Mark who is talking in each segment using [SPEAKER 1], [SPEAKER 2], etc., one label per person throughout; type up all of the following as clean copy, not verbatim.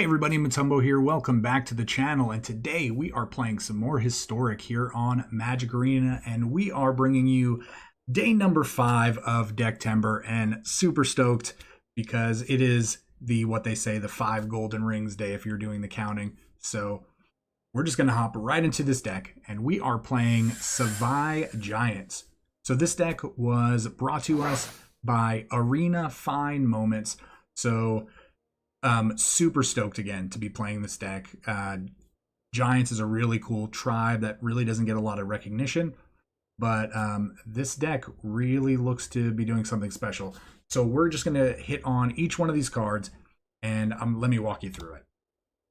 [SPEAKER 1] Hey everybody, Motumbo here. Welcome back to the channel, and today we are playing some more Historic here on Magic Arena, and we are bringing you day number 5 of Decktember, and super stoked because it is what they say, the 5 golden rings day if you're doing the counting. So we're just going to hop right into this deck, and we are playing SAVAI Giants. So this deck was brought to us by Arena Fine Moments. So super stoked again to be playing this deck. Giants is a really cool tribe that really doesn't get a lot of recognition, but this deck really looks to be doing something special. So we're just going to hit on each one of these cards, and let me walk you through it.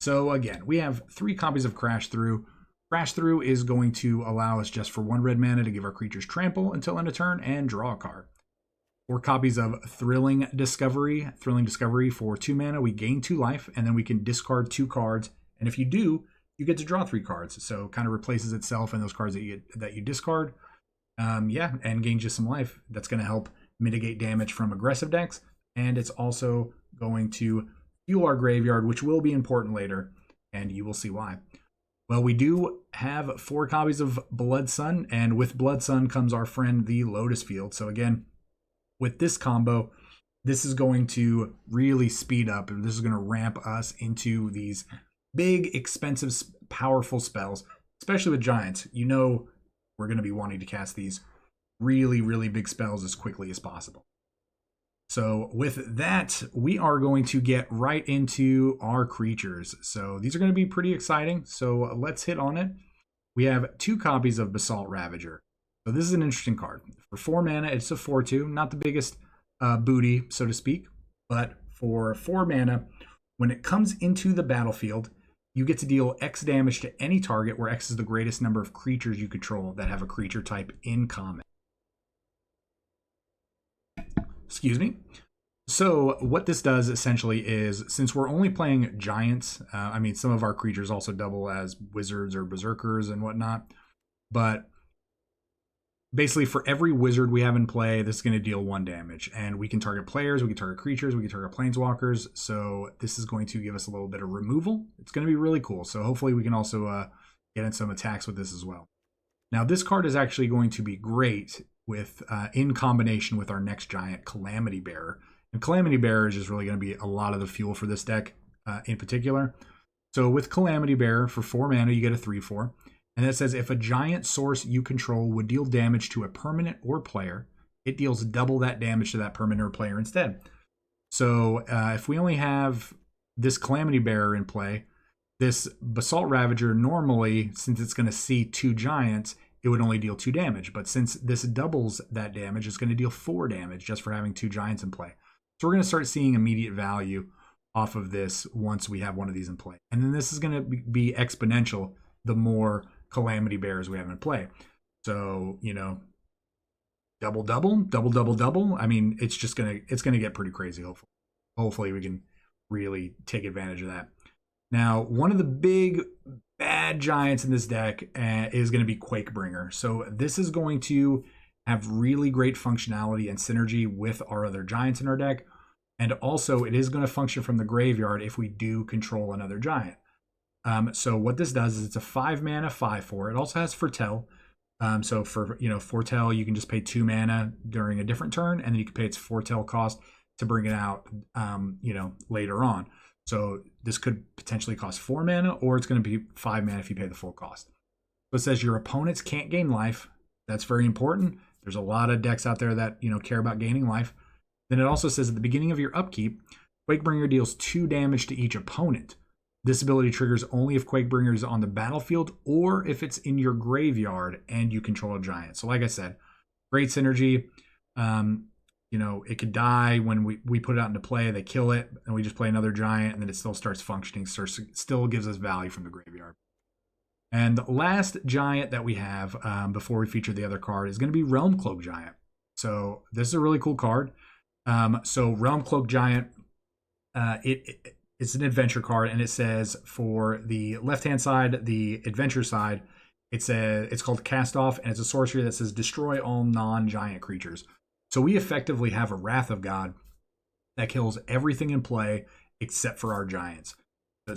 [SPEAKER 1] So again, we have 3 copies of Crash Through. Crash Through is going to allow us just for 1 red mana to give our creatures trample until end of turn and draw a card. 4 copies of Thrilling Discovery. Thrilling Discovery for 2 mana. We gain 2 life, and then we can discard 2 cards. And if you do, you get to draw 3 cards. So it kind of replaces itself in those cards that you discard. Yeah, and gain just some life. That's going to help mitigate damage from aggressive decks. And it's also going to fuel our graveyard, which will be important later. And you will see why. Well, we do have 4 copies of Blood Sun. And with Blood Sun comes our friend, the Lotus Field. So again, with this combo, this is going to really speed up, and this is going to ramp us into these big, expensive, powerful spells, especially with Giants. You know we're going to be wanting to cast these really, really big spells as quickly as possible. So with that, we are going to get right into our creatures. So these are going to be pretty exciting, so let's hit on it. We have 2 copies of Basalt Ravager. So this is an interesting card. For 4 mana, it's a 4/2, not the biggest booty, so to speak. But for 4 mana, when it comes into the battlefield, you get to deal X damage to any target where X is the greatest number of creatures you control that have a creature type in common. Excuse me. So what this does essentially is, since we're only playing Giants, I mean, some of our creatures also double as Wizards or Berserkers and whatnot, but basically, for every wizard we have in play, this is going to deal 1 damage. And we can target players, we can target creatures, we can target planeswalkers. So this is going to give us a little bit of removal. It's going to be really cool. So hopefully we can also get in some attacks with this as well. Now, this card is actually going to be great with in combination with our next giant, Calamity Bearer. And Calamity Bearer is just really going to be a lot of the fuel for this deck in particular. So with Calamity Bearer, for 4 mana, you get a 3/4. And it says, if a giant source you control would deal damage to a permanent or player, it deals double that damage to that permanent or player instead. So if we only have this Calamity Bearer in play, this Basalt Ravager normally, since it's going to see 2 giants, it would only deal 2 damage. But since this doubles that damage, it's going to deal 4 damage just for having 2 giants in play. So we're going to start seeing immediate value off of this once we have one of these in play. And then this is going to be exponential the more Calamity Bears we have in play. So, you know, double. I mean, it's gonna get pretty crazy. Hopefully we can really take advantage of that. Now, one of the big bad giants in this deck is going to be Quakebringer. So this is going to have really great functionality and synergy with our other giants in our deck, and also it is going to function from the graveyard if we do control another giant. So what this does is it's a 5 mana 5/4. It also has Foretell. So for Foretell, you can just pay 2 mana during a different turn, and then you can pay its Foretell cost to bring it out later on. So this could potentially cost 4 mana, or it's going to be 5 mana if you pay the full cost. So it says your opponents can't gain life. That's very important. There's a lot of decks out there that care about gaining life. Then it also says at the beginning of your upkeep, Quakebringer deals 2 damage to each opponent. This ability triggers only if Quakebringer is on the battlefield or if it's in your graveyard and you control a giant. So like I said, great synergy. It could die when we put it out into play, they kill it, and we just play another giant, and then it still starts functioning, so it still gives us value from the graveyard. And the last giant that we have before we feature the other card is going to be realm-cloaked giant. So this is a really cool card. So realm-cloaked giant, it's an adventure card, and it says for the left-hand side, the adventure side, it's called Cast Off, and it's a sorcery that says destroy all non-giant creatures. So we effectively have a Wrath of God that kills everything in play except for our giants.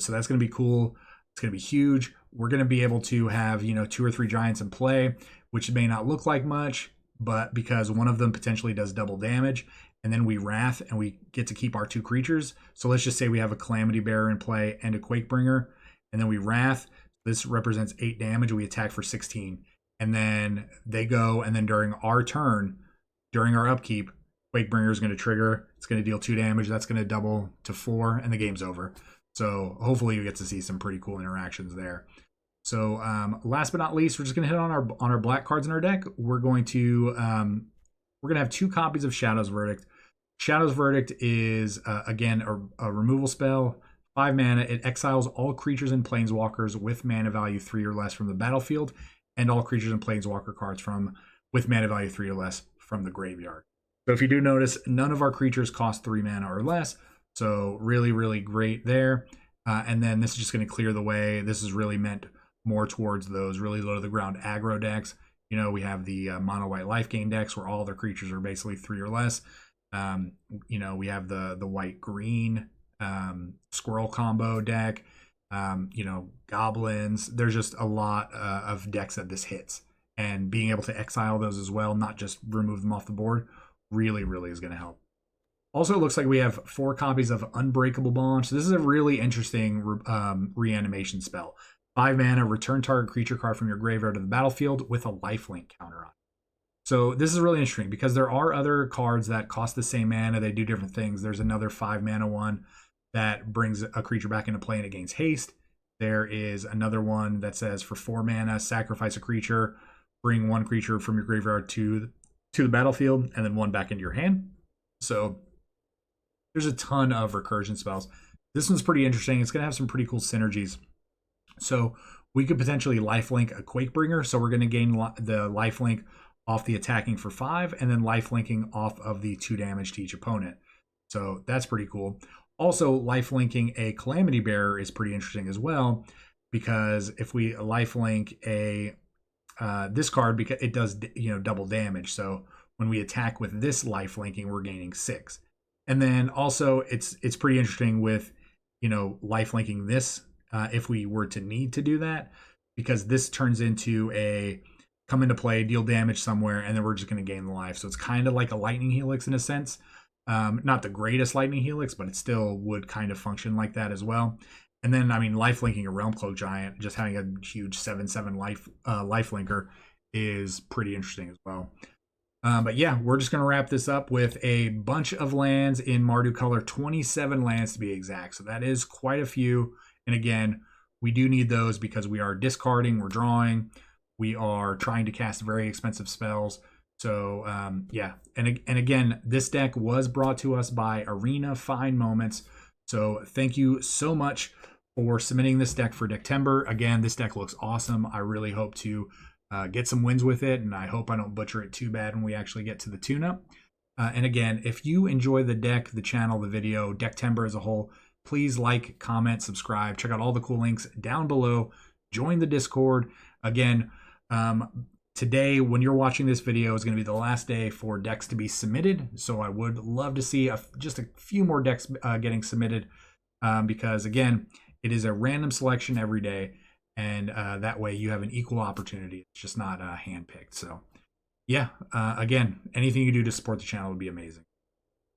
[SPEAKER 1] So that's going to be cool. It's going to be huge. We're going to be able to have, you know, 2 or 3 giants in play, which may not look like much, but because one of them potentially does double damage, and then we Wrath and we get to keep our 2 creatures. So let's just say we have a Calamity Bearer in play and a Quakebringer, and then we Wrath. This represents 8 damage. We attack for 16. And then they go, and then during our turn, during our upkeep, Quakebringer is going to trigger. It's going to deal 2 damage. That's going to double to 4, and the game's over. So hopefully you get to see some pretty cool interactions there. So last but not least, we're just going to hit on our black cards in our deck. We're going to have 2 copies of Shadow's Verdict. Shadow's Verdict is again a removal spell, 5 mana. It exiles all creatures and planeswalkers with mana value 3 or less from the battlefield, and all creatures and planeswalker cards with mana value 3 or less from the graveyard. So if you do notice, none of our creatures cost 3 mana or less. So really, really great there. And then this is just going to clear the way. This is really meant more towards those really low to the ground aggro decks. You know, we have the mono white life gain decks where all their creatures are basically 3 or less. You know, we have the white green squirrel combo deck. You know, goblins. There's just a lot of decks that this hits. And being able to exile those as well, not just remove them off the board, really, really is going to help. Also, it looks like we have 4 copies of Unbreakable Bond. So this is a really interesting reanimation spell. 5 mana, return target creature card from your graveyard to the battlefield with a lifelink counter on it. So this is really interesting because there are other cards that cost the same mana. They do different things. There's another 5 mana one that brings a creature back into play and it gains haste. There is another one that says for 4 mana, sacrifice a creature, bring 1 creature from your graveyard to the battlefield, and then 1 back into your hand. So there's a ton of recursion spells. This one's pretty interesting. It's going to have some pretty cool synergies. So we could potentially lifelink a Quakebringer. So we're going to gain the lifelink off the attacking for 5, and then lifelinking off of the 2 damage to each opponent. So that's pretty cool. Also, lifelinking a Calamity Bearer is pretty interesting as well, because if we lifelink this card, because it does, you know, double damage. So when we attack with this lifelinking, we're gaining 6. And then also it's pretty interesting with, you know, lifelinking this if we were to need to do that, because this turns into a come into play, deal damage somewhere, and then we're just going to gain the life. So it's kind of like a lightning helix in a sense. Not the greatest lightning helix, but it still would kind of function like that as well. And then, I mean, lifelinking a realm-cloaked giant, just having a huge 7/7 lifelinker is pretty interesting as well. But yeah, we're just going to wrap this up with a bunch of lands in Mardu color, 27 lands to be exact. So that is quite a few. And again, we do need those because we are discarding, we're drawing, we are trying to cast very expensive spells. So yeah, and again, this deck was brought to us by Arena Fine Moments. So thank you so much for submitting this deck for Decktember. Again, this deck looks awesome. I really hope to get some wins with it, and I hope I don't butcher it too bad when we actually get to the tune-up. And again, if you enjoy the deck, the channel, the video, Decktember as a whole, please like, comment, subscribe, check out all the cool links down below, join the Discord. Again, today, when you're watching this video, is going to be the last day for decks to be submitted. So I would love to see just a few more decks getting submitted because, again, it is a random selection every day. And that way you have an equal opportunity. It's just not handpicked. So, yeah, again, anything you do to support the channel would be amazing.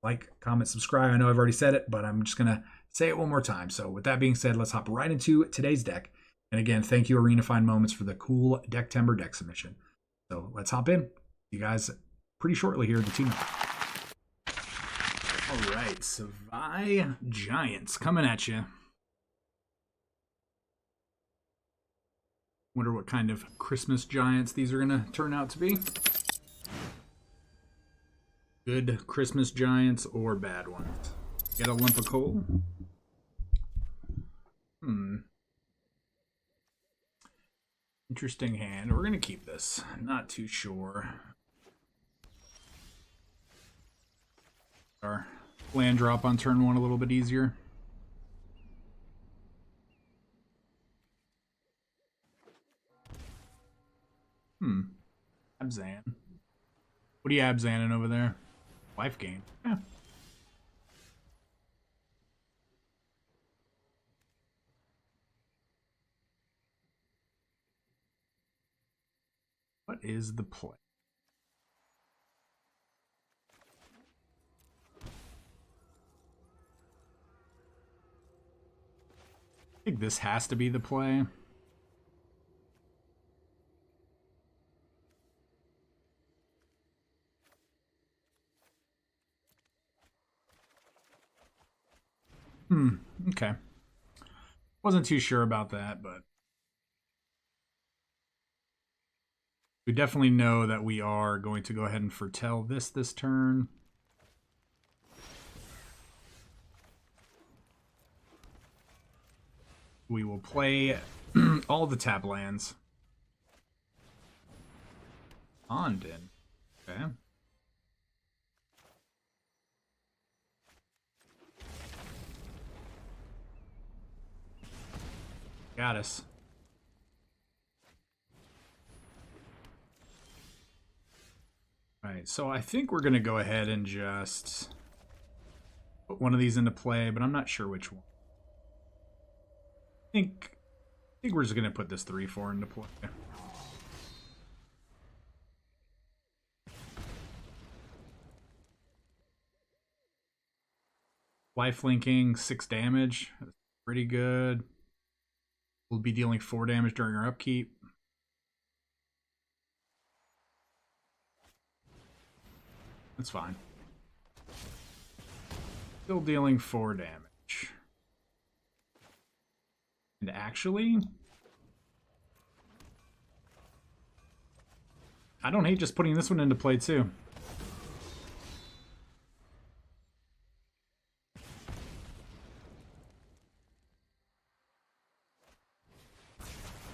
[SPEAKER 1] Like, comment, subscribe. I know I've already said it, but I'm just going to say it one more time. So with that being said, let's hop right into today's deck. And again, thank you, Arena Fine Moments, for the cool Decktember deck submission. So let's hop in. You guys pretty shortly here at the team. All right, SAVAI Giants coming at you. Wonder what kind of Christmas Giants these are going to turn out to be. Good Christmas Giants or bad ones. Get a lump of coal. Interesting hand. We're going to keep this. Not too sure. Our land drop on turn 1 a little bit easier. Abzan. What are you Abzaning over there? Life gain. Yeah. What is the play? I think this has to be the play. Okay. Wasn't too sure about that, but we definitely know that we are going to go ahead and foretell this turn. We will play all the tap lands. Ondin. Okay. Got us. Alright, so I think we're going to go ahead and just put one of these into play, but I'm not sure which one. I think we're just going to put this 3/4 into play. Lifelinking, 6 damage. That's pretty good. We'll be dealing 4 damage during our upkeep. That's fine. Still dealing 4 damage. And actually, I don't hate just putting this one into play too.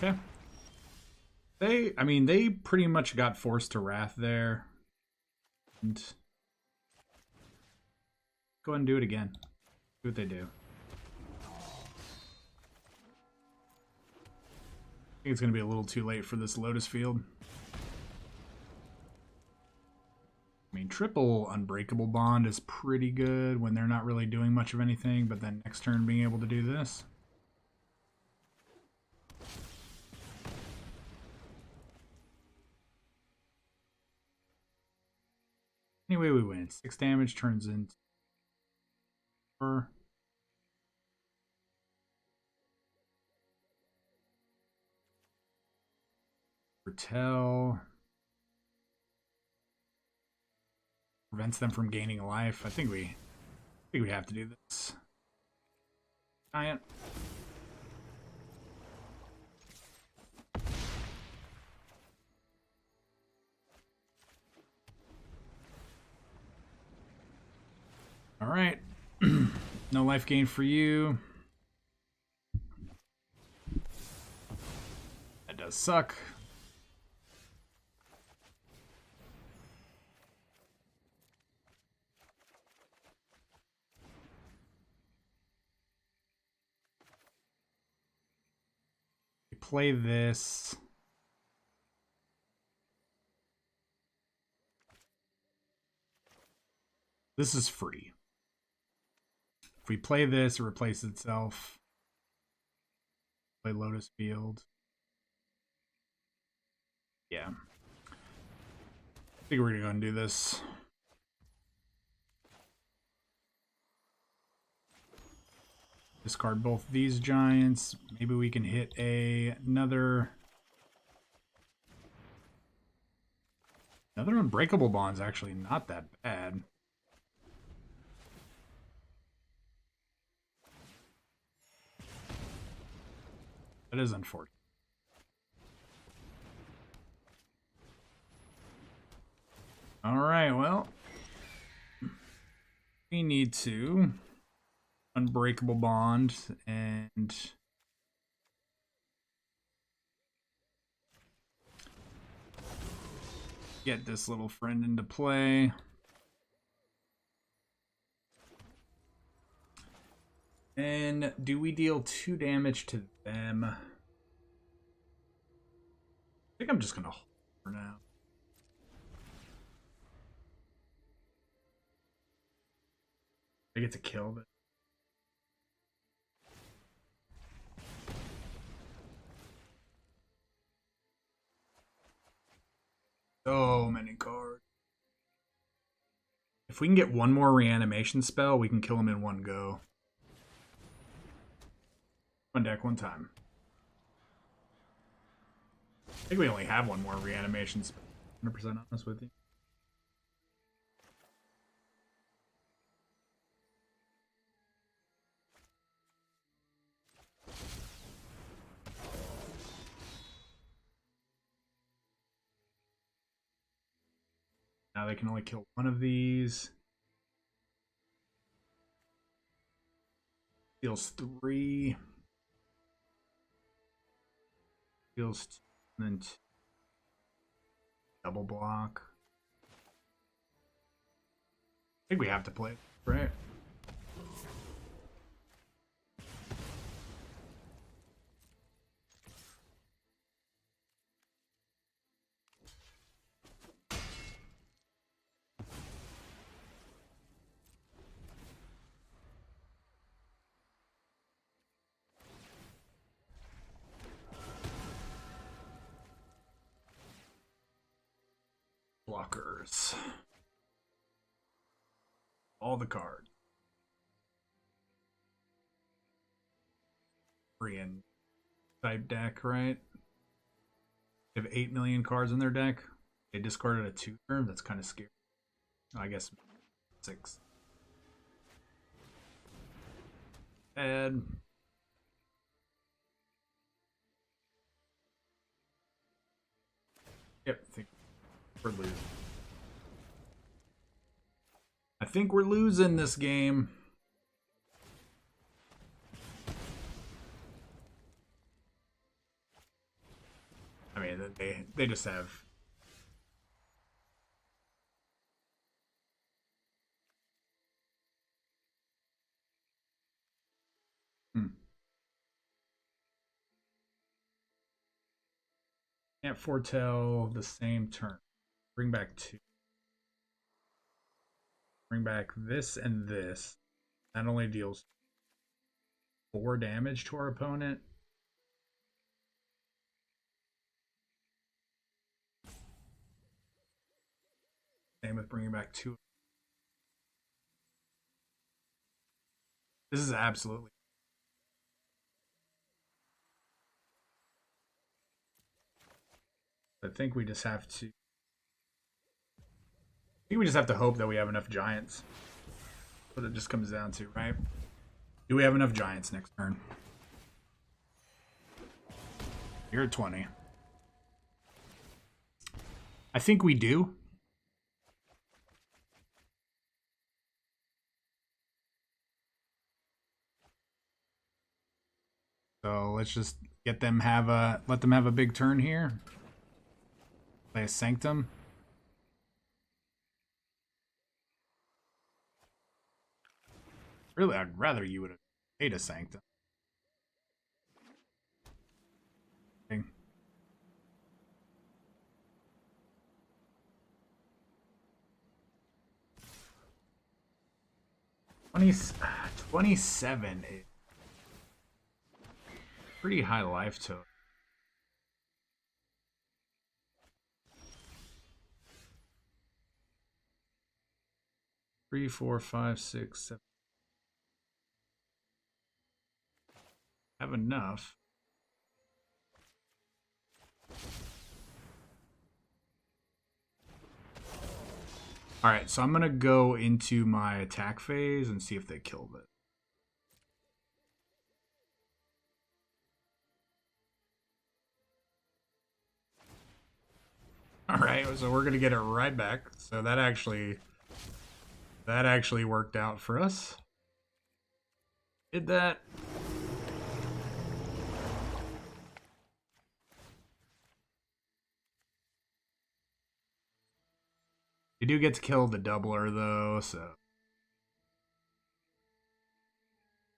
[SPEAKER 1] Okay. They pretty much got forced to wrath there. And go ahead and do it again. See what they do. I think it's going to be a little too late for this Lotus Field. I mean, triple Unbreakable Bond is pretty good when they're not really doing much of anything, but then next turn being able to do this. Anyway, we win. 6 damage turns into 4. Foretell. Prevents them from gaining a life. I think we have to do this. Giant. All right. No life gain for you. That does suck. We play this. This is free. If we play this, it replaces itself. Play Lotus Field. Yeah. I think we're gonna go and do this. Discard both these giants. Maybe we can hit another Unbreakable Bond's actually not that bad. That is unfortunate. All right, well, we need to Unbreakable Bond and get this little friend into play. And do we deal 2 damage to them? I think I'm just gonna hold for now. I get to kill it. so many cards. If we can get one more reanimation spell, we can kill him in one go. One deck, one time. I think we only have one more reanimation spell. 100% honest with you. Now they can only kill one of these. Deals 3. Deals 2 and then 2. Double block. I think we have to play it, right? Blockers. All the cards. Korean type deck, right? They have 8 million cards in their deck. They discarded a 2-turn. That's kind of scary. I guess 6. Bad. Yep, I think we're losing. I think we're losing this game. I mean, they just have... Can't foretell the same turn. Bring back 2. Bring back this and this. That only deals 4 damage to our opponent. Same with bringing back 2. This is absolutely... I think we just have to... I think we just have to hope that we have enough giants. That's what it just comes down to, right? Do we have enough giants next turn? You're at 20. I think we do. So let's just get them let them have a big turn here. Play a Sanctum. Really, I'd rather you would have paid a Sanctum. Thing. 27 is pretty high life total. 3, 4, 5, 6, 7. Have enough. Alright, so I'm going to go into my attack phase and see if they killed it. Alright, so we're going to get it right back. So that actually worked out for us. Did that. You do get to kill the doubler, though, so...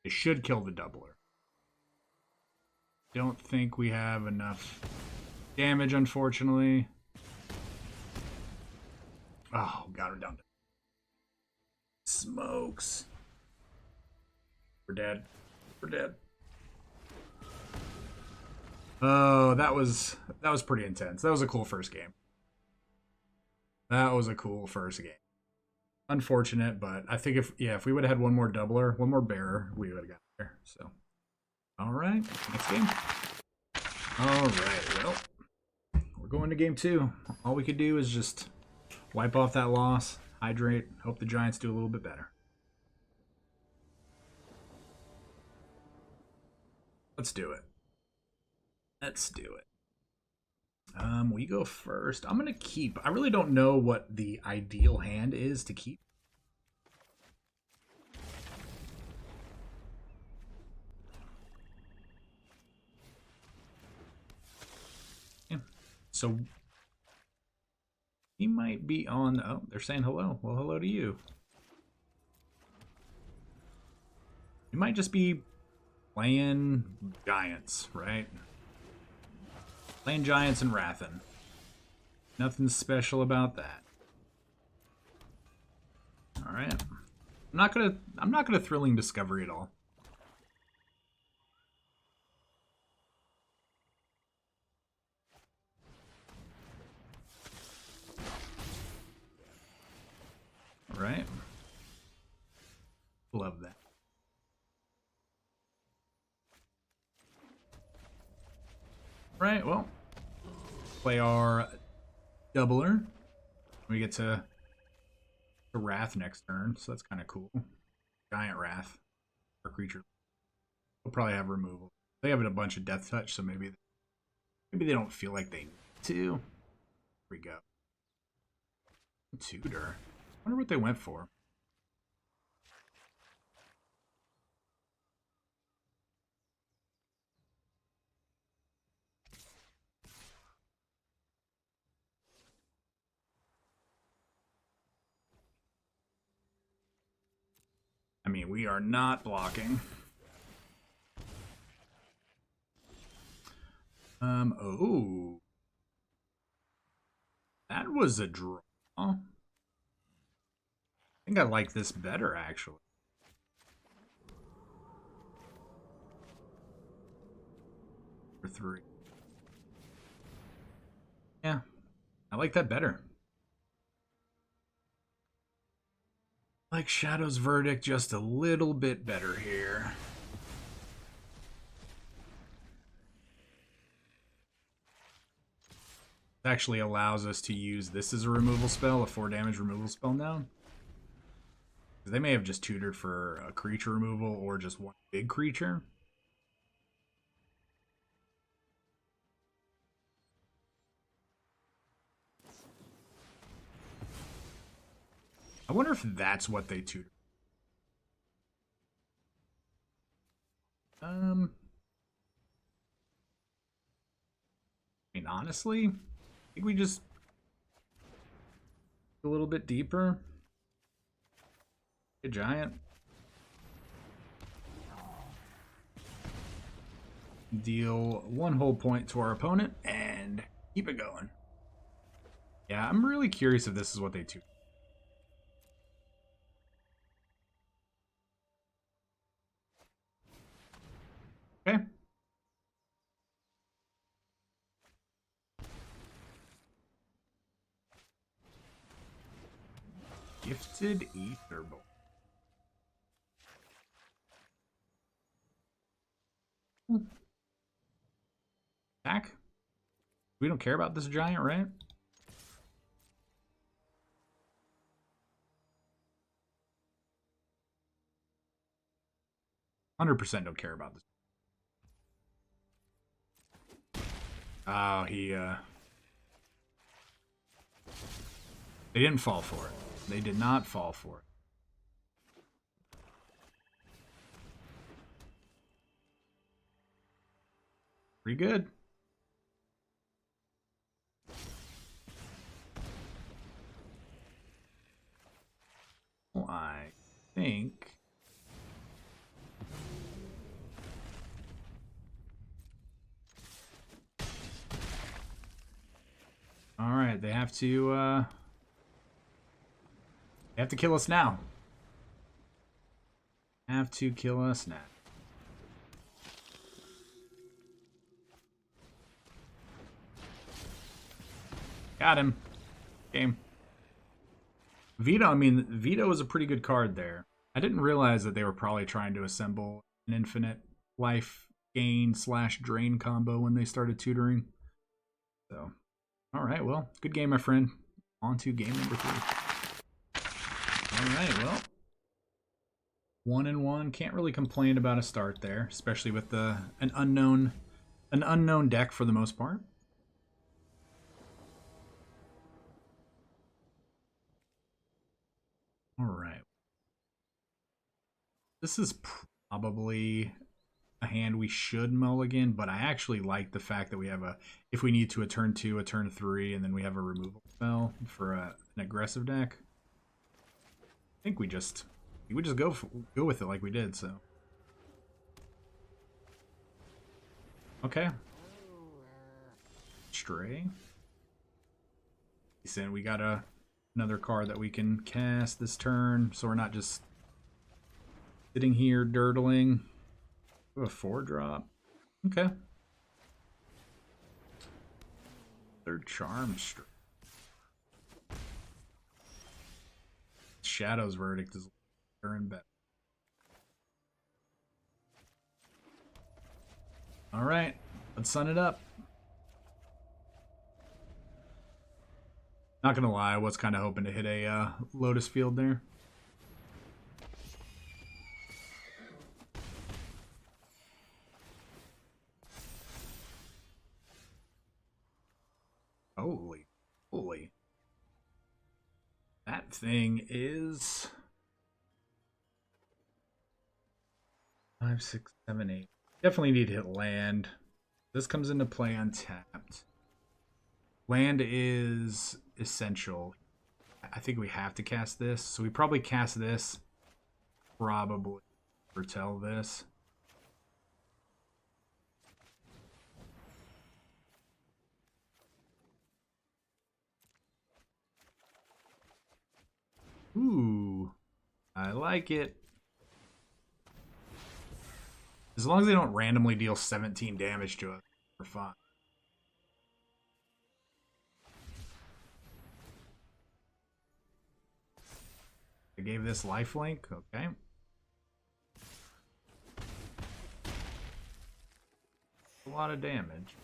[SPEAKER 1] It should kill the doubler. Don't think we have enough damage, unfortunately. Oh, got her down. Smokes. We're dead. We're dead. Oh, that was pretty intense. That was a cool first game. That was a cool first game. Unfortunate, but I think if we would have had one more doubler, one more bearer, we would have got there. So, all right, next game. All right, well, we're going to game 2. All we could do is just wipe off that loss, hydrate, hope the Giants do a little bit better. Let's do it. Let's do it. We go first. I'm gonna keep. I really don't know what the ideal hand is to keep. Yeah. So he might be on. Oh, they're saying hello. Well, hello to you. You might just be playing Giants, right? Playing Giants and Wrathen. Nothing special about that. All right. I'm not gonna thrilling discovery at all. All right. Love that. Right, well, play our doubler. We get to Wrath next turn, so that's kind of cool. Giant Wrath, our creature. We'll probably have removal. They have a bunch of death touch, so maybe they don't feel like they need to. Here we go. Tutor. I wonder what they went for. I mean, we are not blocking. Oh. That was a draw. I think I like this better, actually. For 3. Yeah, I like that better. I like Shadow's Verdict just a little bit better here. It actually allows us to use this as a removal spell, a 4 damage removal spell now. They may have just tutored for a creature removal or just one big creature. I wonder if that's what they tutored. I mean, honestly, I think we just a little bit deeper. A giant. Deal 1 whole point to our opponent and keep it going. Yeah, I'm really curious if this is what they tutored. Okay. Gifted Ether Bolt. Attack. We don't care about this giant, right? %100% don't care about this. Oh, they didn't fall for it. They did not fall for it. Pretty good. Well, I think all right, they have to kill us now. Have to kill us now. Got him. Game. Veto, I mean, Veto is a pretty good card there. I didn't realize that they were probably trying to assemble an infinite life gain slash drain combo when they started tutoring. So, all right, well, good game, my friend. On to game number 3. All right, well, 1-1. Can't really complain about a start there, especially with an unknown deck for the most part. All right. This is probably a hand we should mulligan, but I actually like the fact that we have if we need to, a turn 2, a turn 3, and then we have a removal spell for an aggressive deck. I think we just go with it like we did, so. Okay. Stray. Decent. We got another card that we can cast this turn, so we're not just sitting here dirtling. A 4-drop. Okay. Third charm. Shadow's Verdict is in bet. All right, let's sun it up. Not gonna lie, I was kind of hoping to hit a Lotus Field there. Holy. That thing is 5, 6, 7, 8. Definitely need to hit land. This comes into play untapped. Land is essential. I think we have to cast this. So we probably cast this. Probably foretell this. Ooh, I like it. As long as they don't randomly deal 17 damage to us, we're fine. I gave this lifelink, okay. A lot of damage.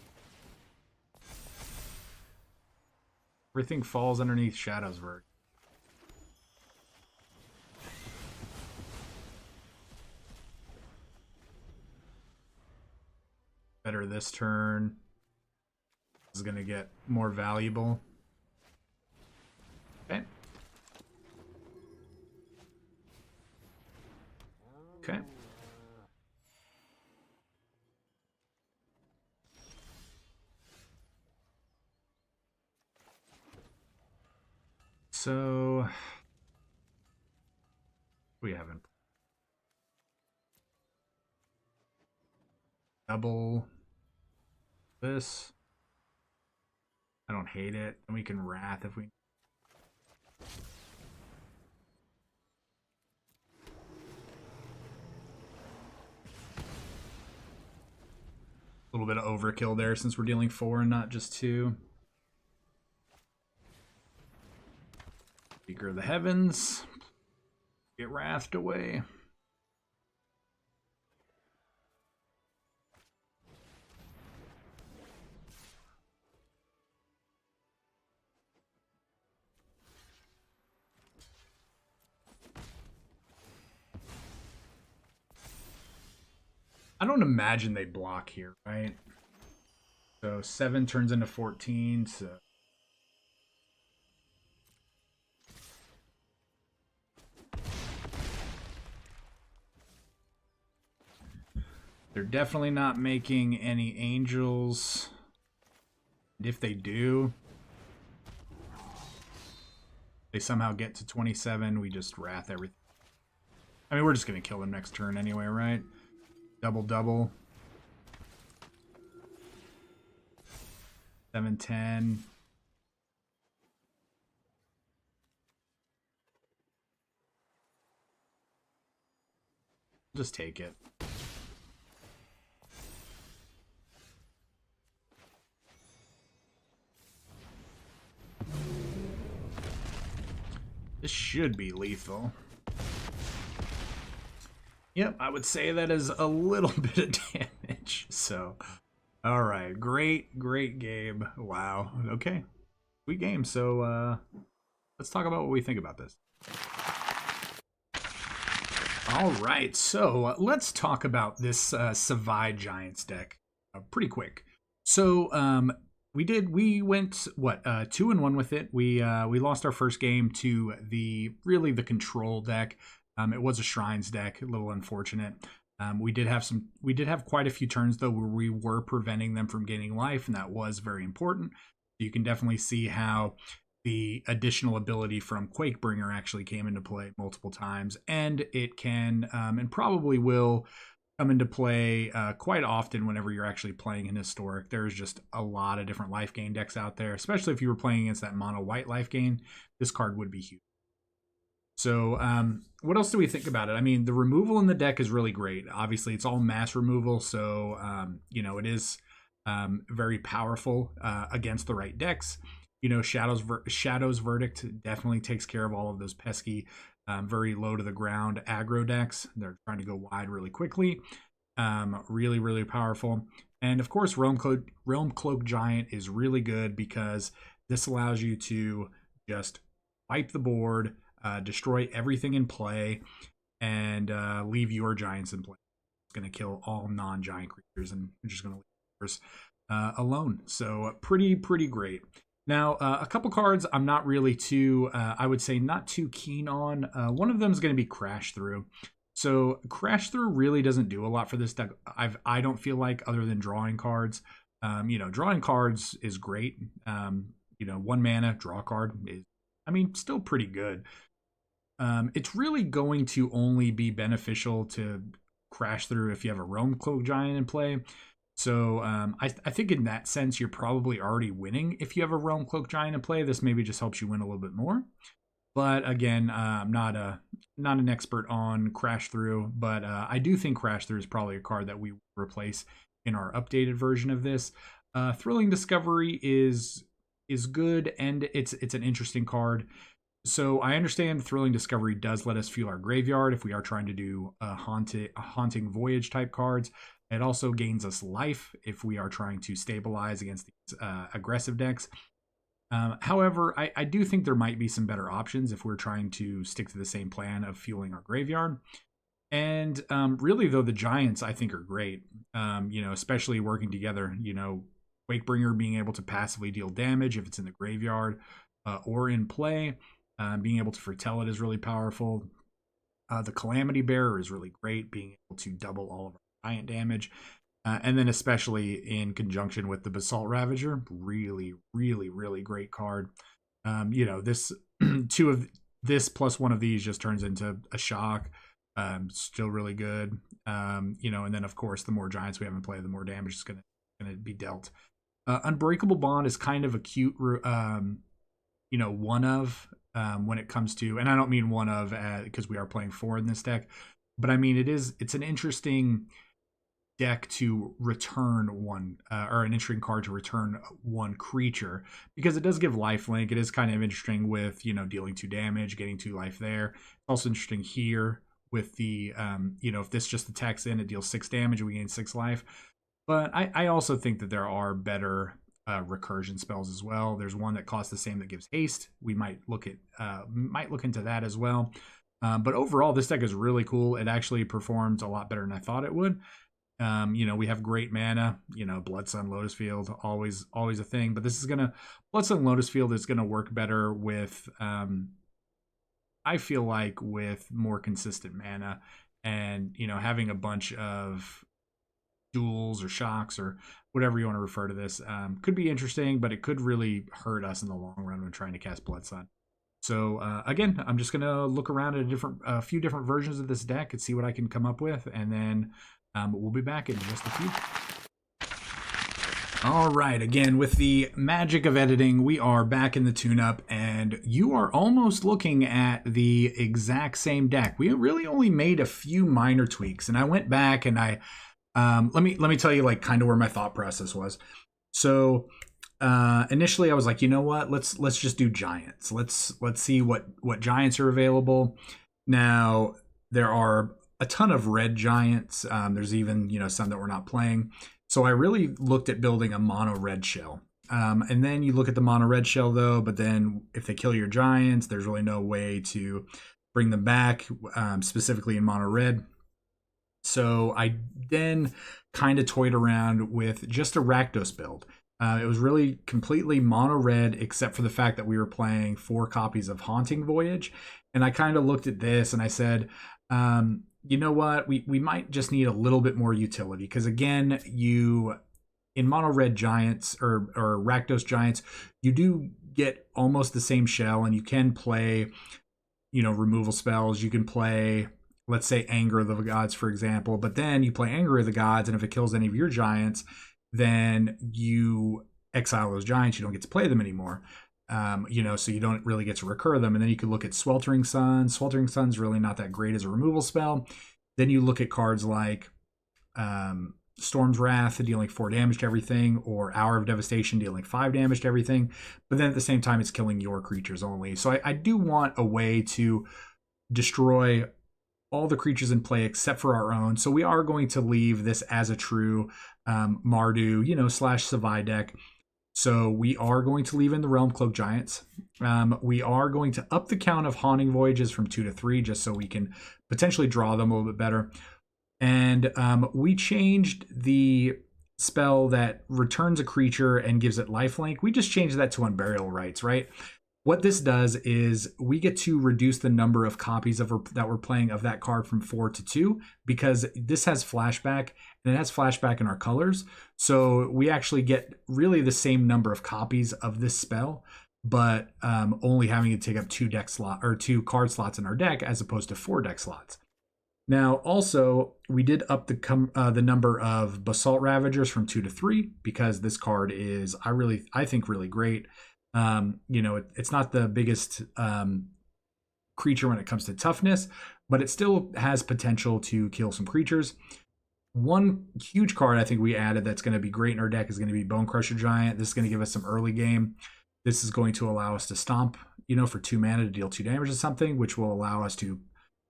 [SPEAKER 1] Everything falls underneath Shadow's Verdict. Better this turn. This is going to get more valuable. Okay. Okay. So we haven't double this. I don't hate it. And we can Wrath if we. A little bit of overkill there since we're dealing 4 and not just 2. Speaker of the Heavens. Get Wrathed away. I don't imagine they block here, right? So 7 turns into 14, so they're definitely not making any angels. And if they do, they somehow get to 27, we just Wrath everything. I mean, we're just going to kill them next turn anyway, right? Double. 7, 10. Just take it. This should be lethal. Yep, I would say that is a little bit of damage. So, all right, great game. Wow. Okay, sweet game. So let's talk about what we think about this. All right, so let's talk about this SAVAI Giants deck pretty quick. So we went what 2-1 with it. We lost our first game to the control deck. It was a shrines deck, a little unfortunate. We did have quite a few turns though where we were preventing them from gaining life, and that was very important. You can definitely see how the additional ability from Quakebringer actually came into play multiple times, and it can and probably will come into play quite often whenever you're actually playing in Historic. There's just a lot of different life gain decks out there, especially if you were playing against that mono white life gain. This card would be huge. So what else do we think about it? I mean, the removal in the deck is really great. Obviously, it's all mass removal, so it is very powerful against the right decks. Shadow's Verdict definitely takes care of all of those pesky, very low to the ground aggro decks. They're trying to go wide really quickly. Really, really powerful. And of course, realm-cloaked Giant is really good because this allows you to just wipe the board, destroy everything in play, and leave your giants in play. It's going to kill all non-giant creatures, and you're just going to leave yours alone. So pretty great. Now, a couple cards I'm not really too, I would say not too keen on. One of them is going to be Crash Through. So Crash Through really doesn't do a lot for this deck. I don't feel like, other than drawing cards. Drawing cards is great. 1 mana, draw a card is, still pretty good. It's really going to only be beneficial to Crash Through if you have a realm-cloaked Giant in play. So I think in that sense, you're probably already winning if you have a realm-cloaked Giant in play. This maybe just helps you win a little bit more. But again, I'm not an expert on Crash Through, but I do think Crash Through is probably a card that we replace in our updated version of this. Thrilling Discovery is good, and it's an interesting card. So I understand Thrilling Discovery does let us fuel our graveyard if we are trying to do haunting voyage type cards. It also gains us life if we are trying to stabilize against these aggressive decks. However, I do think there might be some better options if we're trying to stick to the same plan of fueling our graveyard. And really, though, the Giants I think are great, especially working together. Quakebringer being able to passively deal damage if it's in the graveyard or in play. Being able to foretell it is really powerful. The Calamity Bearer is really great, being able to double all of our giant damage. And then especially in conjunction with the Basalt Ravager, really great card. This two of this plus one of these just turns into a shock. Still really good. And then of course, the more giants we have in play, the more damage is gonna be dealt. Unbreakable Bond is kind of a cute, one of when it comes to, and I don't mean one of because we are playing 4 in this deck, but it's an interesting deck to return one or an interesting card to return one creature, because it does give lifelink. It is kind of interesting with dealing 2 damage, getting 2 life there. It's also interesting here with the if this just attacks in, it deals 6 damage and we gain 6 life. But I also think that there are better recursion spells as well. There's one that costs the same that gives haste. We might look into that as well. But overall, this deck is really cool. It actually performs a lot better than I thought it would. We have great mana, Blood Sun, Lotus Field, always a thing. But this is Blood Sun, Lotus Field is gonna work better with, I feel like, with more consistent mana, and having a bunch of duels or shocks or whatever you want to refer to this could be interesting, but it could really hurt us in the long run when trying to cast Blood Sun. So again, I'm just gonna look around at a few different versions of this deck and see what I can come up with, and then we'll be back in just a few. All right, again, with the magic of editing, we are back in the tune-up, and you are almost looking at the exact same deck. We really only made a few minor tweaks, and I went back and I let me tell you kind of where my thought process was. So initially I was like, you know what? Let's just do giants. Let's see what giants are available. Now there are a ton of red giants. There's even some that we're not playing. So I really looked at building a mono red shell. And then you look at the mono red shell though, but then if they kill your giants, there's really no way to bring them back, specifically in mono red. So I then kind of toyed around with just a Rakdos build. It was really completely mono red, except for the fact that we were playing 4 copies of Haunting Voyage. And I kind of looked at this and I said, you know what? We might just need a little bit more utility. Because again, in mono red giants or Rakdos giants, you do get almost the same shell, and you can play, removal spells. You can play, let's say, Anger of the Gods, for example. But then you play Anger of the Gods, and if it kills any of your giants, then you exile those giants. You don't get to play them anymore. So you don't really get to recur them. And then you could look at Sweltering Sun. Sweltering Sun's really not that great as a removal spell. Then you look at cards like Storm's Wrath, dealing 4 damage to everything, or Hour of Devastation, dealing 5 damage to everything. But then at the same time, it's killing your creatures only. So I do want a way to destroy all the creatures in play except for our own. So we are going to leave this as a true Mardu, / SAVAI deck. So we are going to leave in the realm-cloaked giants. We are going to up the count of Haunting Voyages from 2 to 3, just so we can potentially draw them a little bit better. And we changed the spell that returns a creature and gives it lifelink. We just changed that to Unburial Rites, right? What this does is we get to reduce the number of copies that we're playing of that card from 4 to 2, because this has flashback, and it has flashback in our colors. So we actually get really the same number of copies of this spell, but only having to take up 2 card slots in our deck as opposed to 4 deck slots. Now, also, we did up the number of Basalt Ravagers from 2 to 3, because this card is, I think, really great. It's not the biggest creature when it comes to toughness, but it still has potential to kill some creatures. One huge card I think we added that's going to be great in our deck is going to be Bone Crusher Giant. This is going to give us some early game. This is going to allow us to stomp, for 2 mana to deal 2 damage to something, which will allow us to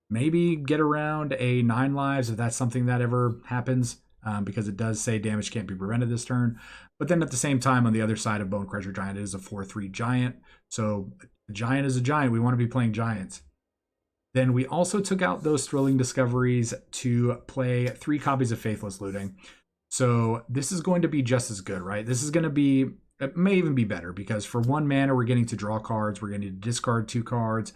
[SPEAKER 1] maybe get around a 9 lives if that's something that ever happens. Because it does say damage can't be prevented this turn. But then at the same time, on the other side of Bone Crusher Giant, it is a 4/3 giant. So a giant is a giant. We want to be playing giants. Then we also took out those Thrilling Discoveries to play 3 copies of Faithless Looting. So this is going to be just as good, right? This is going to be, it may even be better, because for 1 mana, we're getting to draw cards. We're going to discard 2 cards.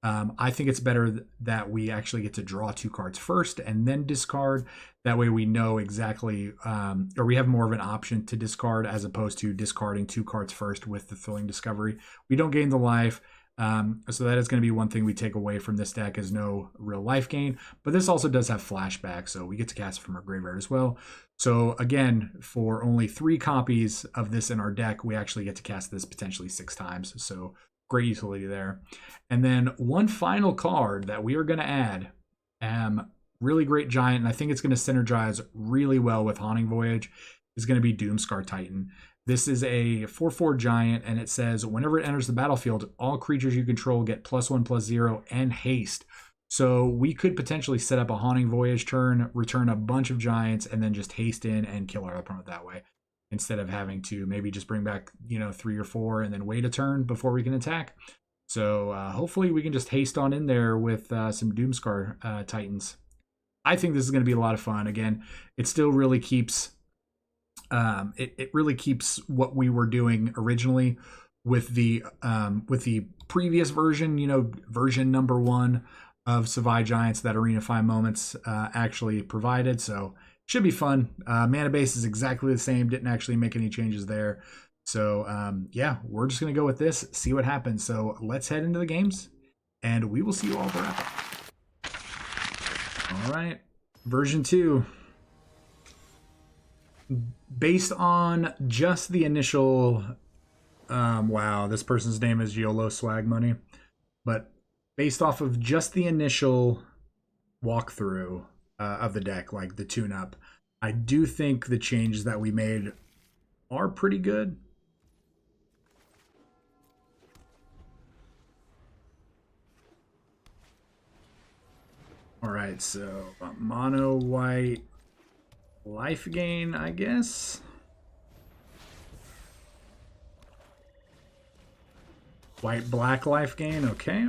[SPEAKER 1] I think it's better that we actually get to draw 2 cards first and then discard. That way we know exactly, or we have more of an option to discard, as opposed to discarding 2 cards first with the Thrilling Discovery. We don't gain the life. So that is going to be one thing we take away from this deck, is no real life gain. But this also does have flashback, so we get to cast it from our graveyard as well. So again, for only 3 copies of this in our deck, we actually get to cast this potentially 6 times. So great utility there. And then one final card that we are going to add, really great giant, and I think it's going to synergize really well with Haunting Voyage, is going to be Doomscar Titan. This is a 4/4 giant, and it says whenever it enters the battlefield, all creatures you control get +1/+0 and haste. So we could potentially set up a Haunting Voyage turn, return a bunch of giants, and then just haste in and kill our opponent that way, instead of having to maybe just bring back 3 or 4 and then wait a turn before we can attack. So hopefully we can just haste on in there with some Doomscar Titans. I think this is going to be a lot of fun. Again, it still really keeps it really keeps what we were doing originally with the previous version, version number 1 of SAVAI Giants that Arena 5 Moments actually provided. So should be fun. Mana base is exactly the same. Didn't actually make any changes there. So yeah, we're just going to go with this, see what happens. So let's head into the games, and we will see you all there. All right, version 2. Based on just the initial, wow, this person's name is YOLO Swag Money, but based off of just the initial walkthrough of the deck, like the tune-up, I do think the changes that we made are pretty good. Alright, so mono white life gain, I guess. White black life gain, okay.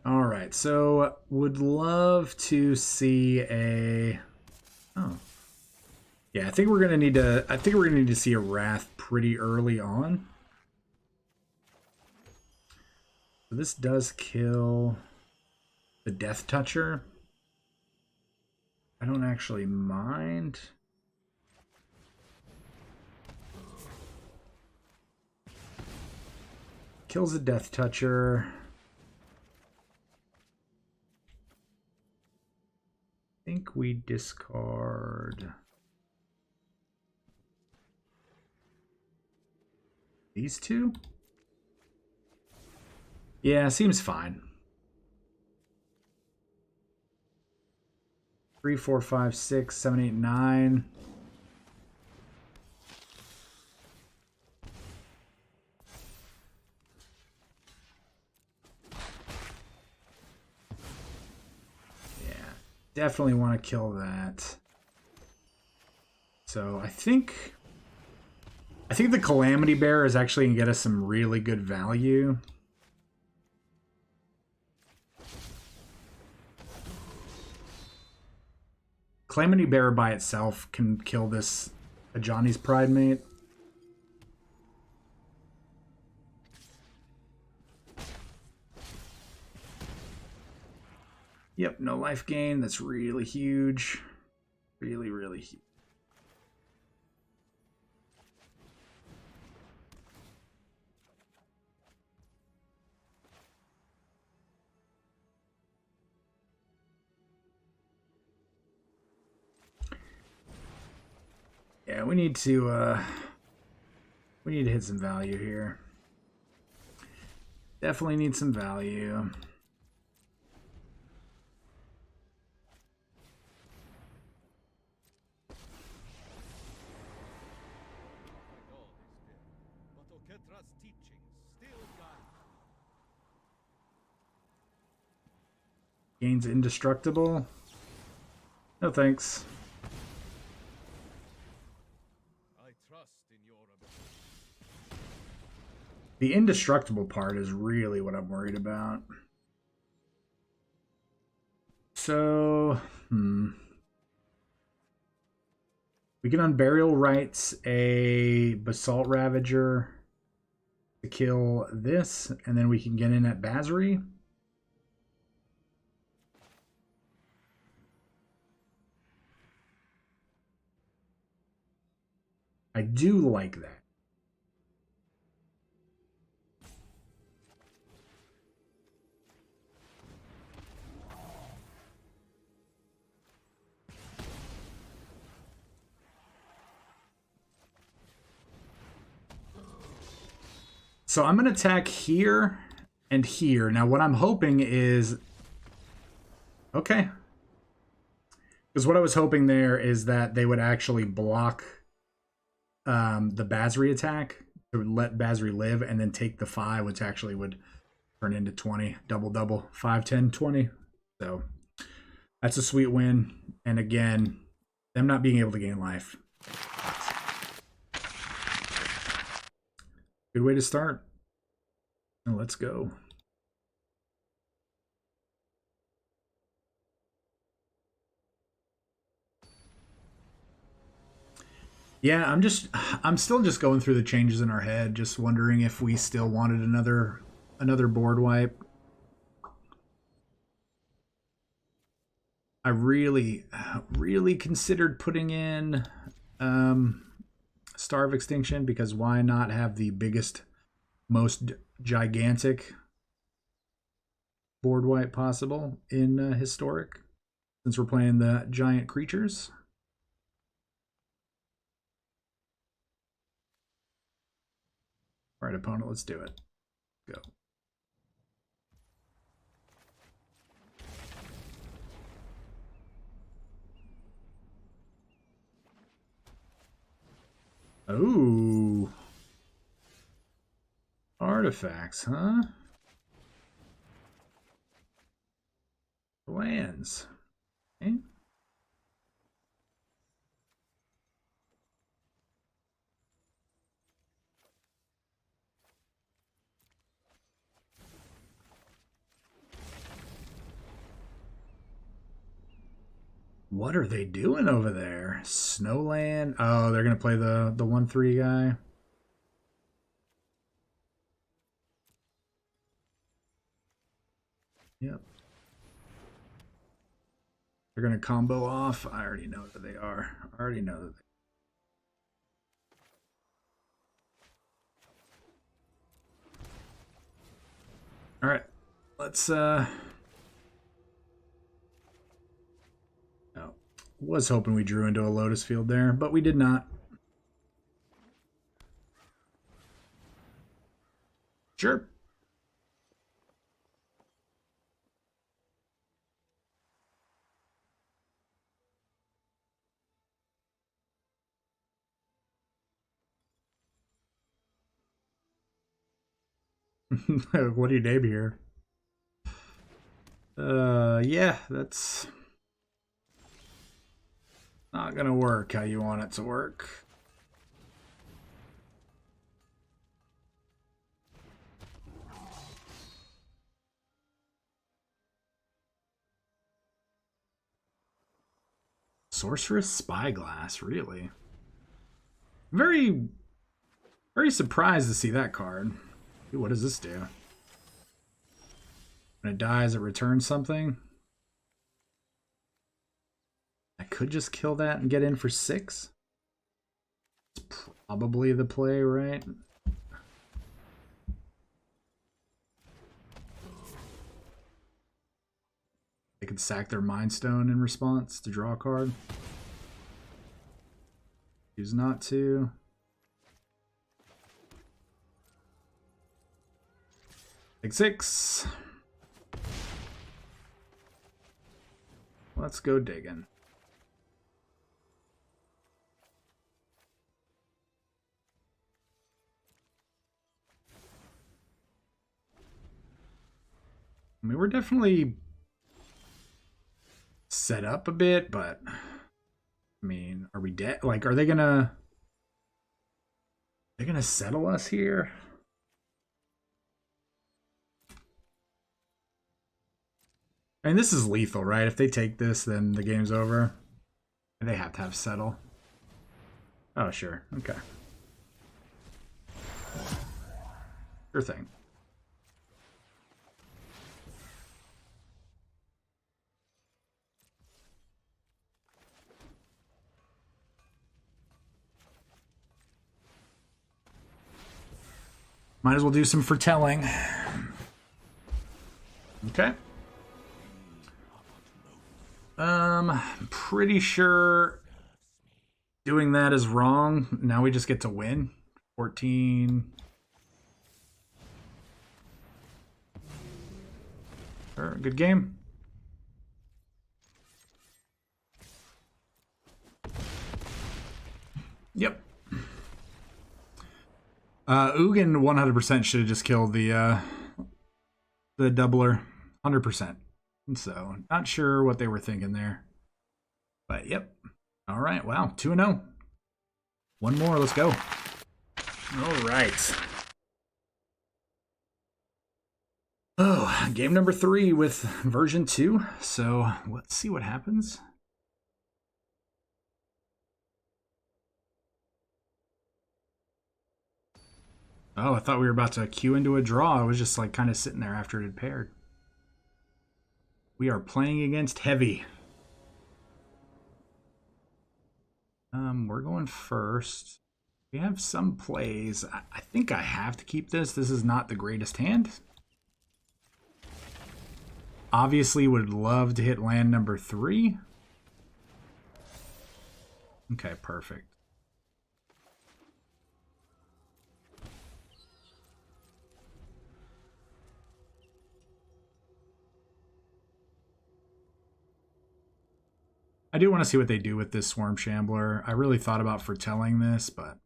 [SPEAKER 1] Alright, so would love to see a... Oh. Yeah, I think we're gonna need to see a Wrath pretty early on. So this does kill the Death Toucher. I don't actually mind. Kills the Death Toucher. I think we discard these two. Yeah, seems fine. 3, 4, 5, 6, 7, 8, 9. Yeah, definitely want to kill that. So I think the Calamity Bear is actually going to get us some really good value. Calamity Bear by itself can kill this Ajani's Pride Mate. Yep, no life gain. That's really huge. Really, really huge. Yeah, we need to hit some value here. Definitely need some value. Gains indestructible. No thanks. The indestructible part is really what I'm worried about. So, we can Unburial Rites a Basalt Ravager to kill this, and then we can get in at Basri. I do like that. So I'm going to attack here and here. Now what I'm hoping is... Okay. Because what I was hoping there is that they would actually block the Basri attack. It would let Basri live and then take the 5, which actually would turn into 20. Double. 5, 10, 20. So that's a sweet win. And again, them not being able to gain life. Good way to start. Now let's go. Yeah, I'm still just going through the changes in our head, just wondering if we still wanted another board wipe. I really considered putting in Star of Extinction, because why not have the biggest, most gigantic board wipe possible in Historic, since we're playing the giant creatures. All right, opponent, let's do it. Go. Oh. Artifacts, huh? Lands. Okay. What are they doing over there? Snowland? Oh, they're gonna play the 1/3 guy. Yep. They're gonna combo off. I already know that they are. I already know that. All right. Let's Oh, was hoping we drew into a Lotus Field there, but we did not. Sure. What do you name here? Yeah, that's not gonna work how you want it to work. Sorceress Spyglass, really? Very, very surprised to see that card. Ooh, what does this do? When it dies, it returns something. I could just kill that and get in for 6. It's probably the play, right? They could sack their Mind Stone in response to draw a card. Choose not to. Take 6. Let's go digging. I mean, we're definitely set up a bit, but I mean, are we dead? Like, are they gonna settle us here? I mean, this is lethal, right? If they take this, then the game's over. And they have to have settle. Oh, sure. Okay. Sure thing. Might as well do some foretelling. Okay. I'm pretty sure doing that is wrong. Now we just get to win. 14. Sure, good game. Yep. Ugin 100% should have just killed the doubler. 100%. So, not sure what they were thinking there. But, yep. All right. Wow. 2-0. One more. Let's go. All right. Oh, game number 3 with version 2. So, let's see what happens. Oh, I thought we were about to queue into a draw. I was just like kind of sitting there after it had paired. We are playing against Heavy. We're going first. We have some plays. I think I have to keep this. This is not the greatest hand. Obviously would love to hit land number 3. Okay, perfect. I do want to see what they do with this Swarm Shambler. I really thought about foretelling this, but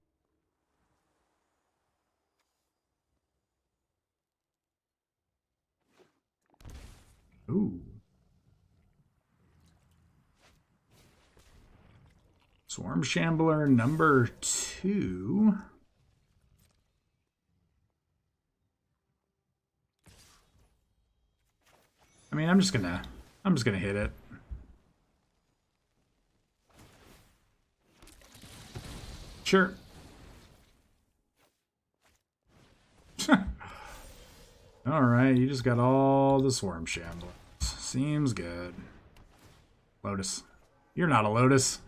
[SPEAKER 1] Ooh. Swarm Shambler number 2. I mean, I'm just gonna hit it. Sure. All right, you just got all the Swarm Shamblers. Seems good. Lotus. You're not a Lotus.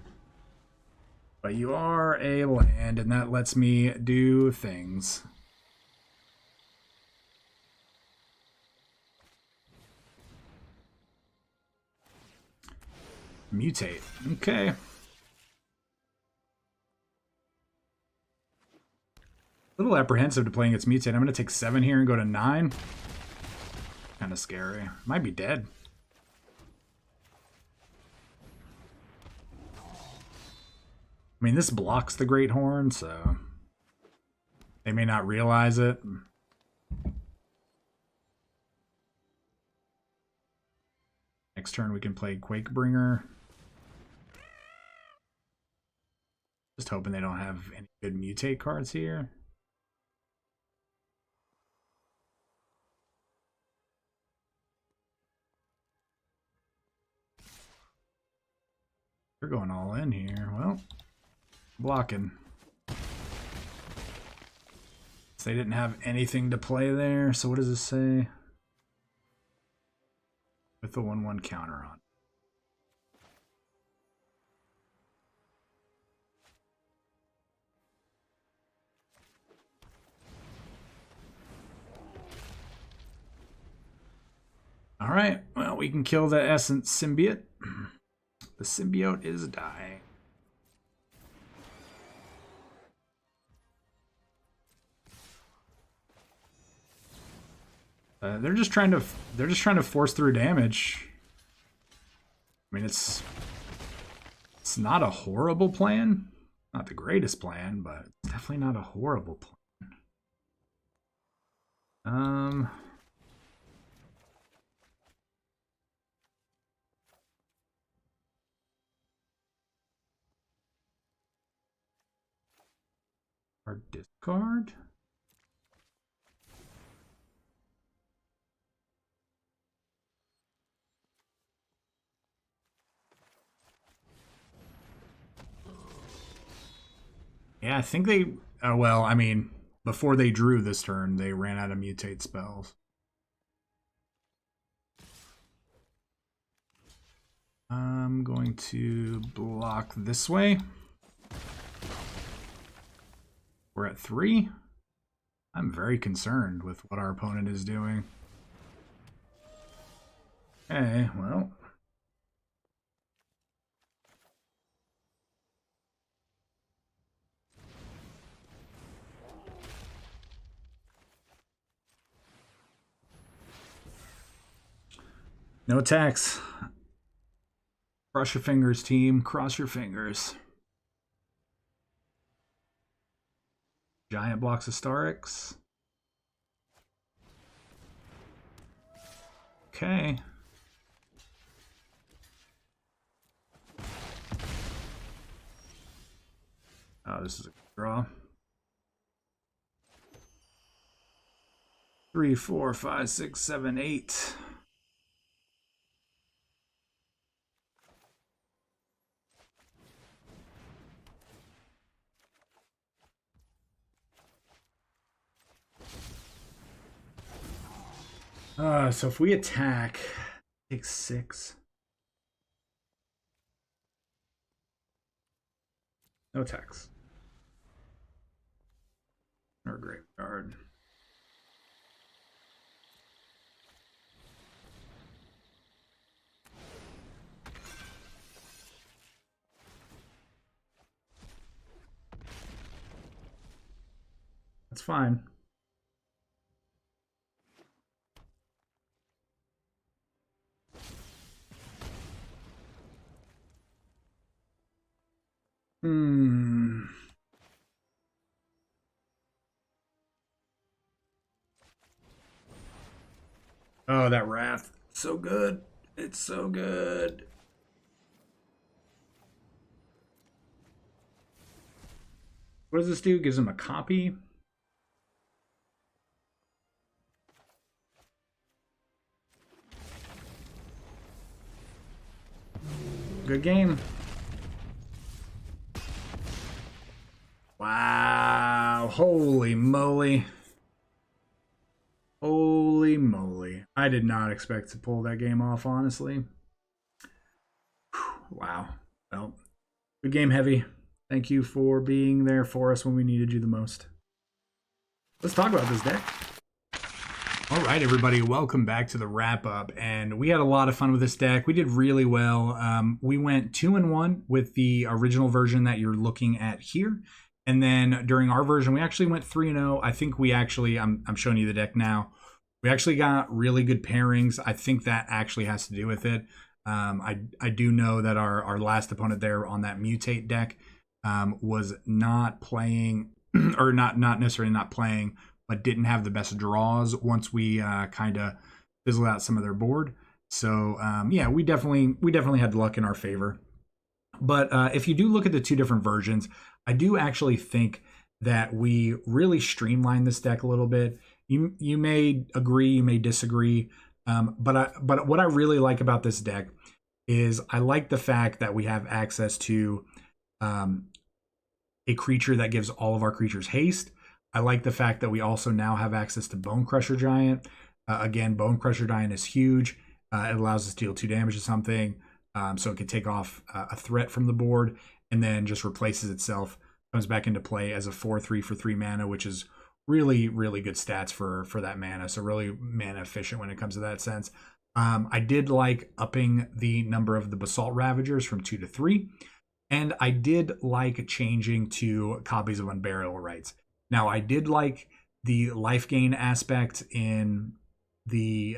[SPEAKER 1] But you are a land, and that lets me do things. Mutate. Okay. A little apprehensive to playing its mutate. I'm going to take 7 here and go to 9. Kind of scary. Might be dead. I mean, this blocks the Great Horn, so they may not realize it. Next turn we can play Quakebringer. Just hoping they don't have any good mutate cards here. They're going all in here. Well, blocking. So they didn't have anything to play there. So what does this say? With the 1/1 counter on. All right. Well, we can kill the Essence Symbiote. The symbiote is dying. They're just trying to force through damage. I mean, it's not a horrible plan. Not the greatest plan, but it's definitely not a horrible plan. Our discard. Yeah, I think they... well, I mean, before they drew this turn, they ran out of mutate spells. I'm going to block this way. We're at 3. I'm very concerned with what our opponent is doing. Okay, well... no attacks. Cross your fingers, team. Cross your fingers. Giant blocks of Starix. Okay. Oh, this is a draw. 3, 4, 5, 6, 7, 8. So if we attack, take 6. No attacks. Or graveyard. That's fine. Oh, that Wrath So good. It's so good. What does this do? Gives him a copy. Good game. Wow. Holy moly. Holy moly. I did not expect to pull that game off, honestly. Wow. Well, good game, Heavy. Thank you for being there for us when we needed you the most. Let's talk about this deck. All right, everybody, welcome back to the wrap up. And we had a lot of fun with this deck. We did really well. We went 2-1 with the original version that you're looking at here. And then during our version, we actually went 3-0. I think we actually, I'm showing you the deck now. We actually got really good pairings. I think that actually has to do with it. I do know that our last opponent there on that Mutate deck was not playing, or not necessarily not playing, but didn't have the best draws once we kind of fizzled out some of their board. So yeah, we definitely had luck in our favor. But if you do look at the two different versions, I do actually think that we really streamlined this deck a little bit. You may agree, you may disagree, but what I really like about this deck is I like the fact that we have access to a creature that gives all of our creatures haste. I like the fact that we also now have access to Bone Crusher Giant. Again, Bone Crusher Giant is huge. It allows us to deal 2 damage to something, so it can take off a threat from the board and then just replaces itself. Comes back into play as a 4/3 for 3 mana, which is really, really good stats for that mana. So really mana efficient when it comes to that sense. I did like upping the number of the Basalt Ravagers from 2 to 3. And I did like changing to copies of Unburial Rites. Now, I did like the life gain aspect in the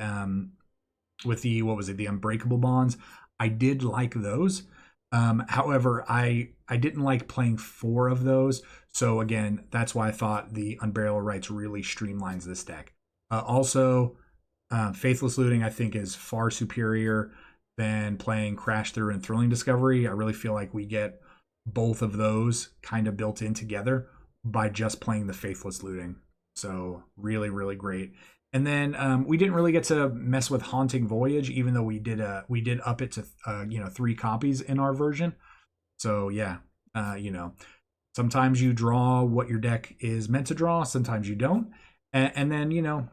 [SPEAKER 1] with the, what was it, the Unbreakable Bonds. I did like those. However, I didn't like playing 4 of those. So again, that's why I thought the Unburial Rites really streamlines this deck. Also, Faithless Looting I think is far superior than playing Crash Through and Thrilling Discovery. I really feel like we get both of those kind of built in together by just playing the Faithless Looting. So really, really great. And then we didn't really get to mess with Haunting Voyage, even though we did up it to 3 copies in our version. So yeah, sometimes you draw what your deck is meant to draw, sometimes you don't. And then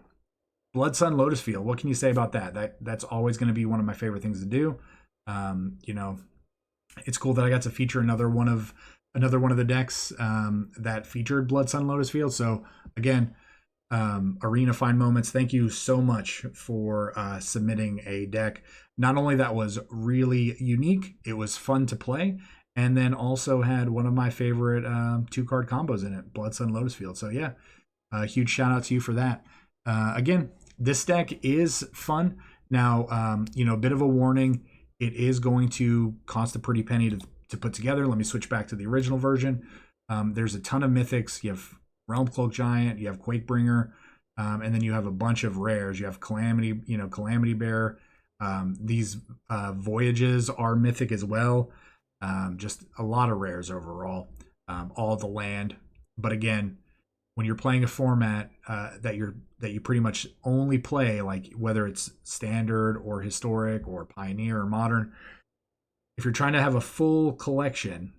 [SPEAKER 1] Blood Sun Lotus Field. What can you say about that? That's always going to be one of my favorite things to do. It's cool that I got to feature another one of the decks that featured Blood Sun Lotus Field. So again, Arena Fine Moments, thank you so much for submitting a deck. Not only that was really unique, it was fun to play, and then also had one of my favorite 2-card combos in it, Blood Sun Lotus Field. So yeah, a huge shout out to you for that. Again, this deck is fun. Now, a bit of a warning, it is going to cost a pretty penny to put together. Let me switch back to the original version. There's a ton of mythics. You have realm-cloaked Giant, you have Quakebringer, and then you have a bunch of rares. You have Calamity Bear. These Voyages are mythic as well. Just a lot of rares overall. All the land. But again, when you're playing a format that you pretty much only play, like whether it's standard or historic or pioneer or modern, if you're trying to have a full collection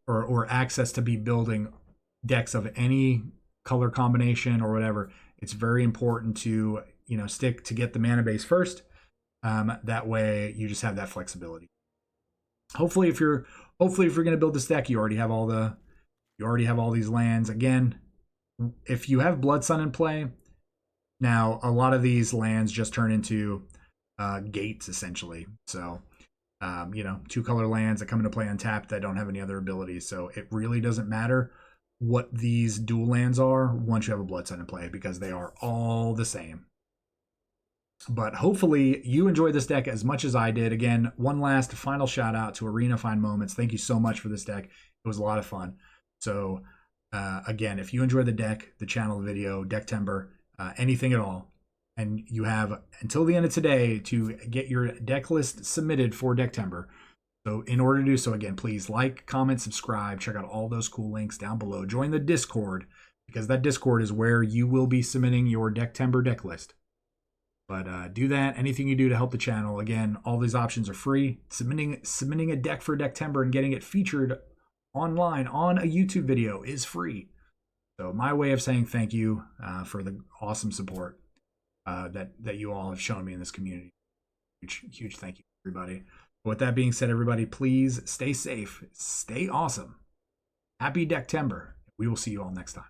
[SPEAKER 1] or access to be building decks of any color combination or whatever, it's very important to stick to get the mana base first. That way you just have that flexibility. Hopefully if you're going to build this deck, you already have all these lands. Again, if you have Blood Sun in play, now a lot of these lands just turn into gates essentially. So 2-color lands that come into play untapped that don't have any other abilities. So it really doesn't matter what these dual lands are once you have a Blood Sun in play, because they are all the same. But hopefully you enjoyed this deck as much as I did. Again, one last final shout out to Arena Fine Moments. Thank you so much for this deck. It was a lot of fun. So again, if you enjoy the deck, the channel, the video, Decktember, anything at all, And you have until the end of today to get your deck list submitted for Decktember. So in order to do so, again, please like, comment, subscribe, check out all those cool links down below. Join the Discord, because that Discord is where you will be submitting your Decktember deck list. But do that. Anything you do to help the channel. Again, all these options are free. Submitting a deck for Decktember and getting it featured online on a YouTube video is free. So my way of saying thank you for the awesome support that you all have shown me in this community. Huge thank you, everybody. But with that being said, everybody, please stay safe, stay awesome. Happy Decktember. We will see you all next time.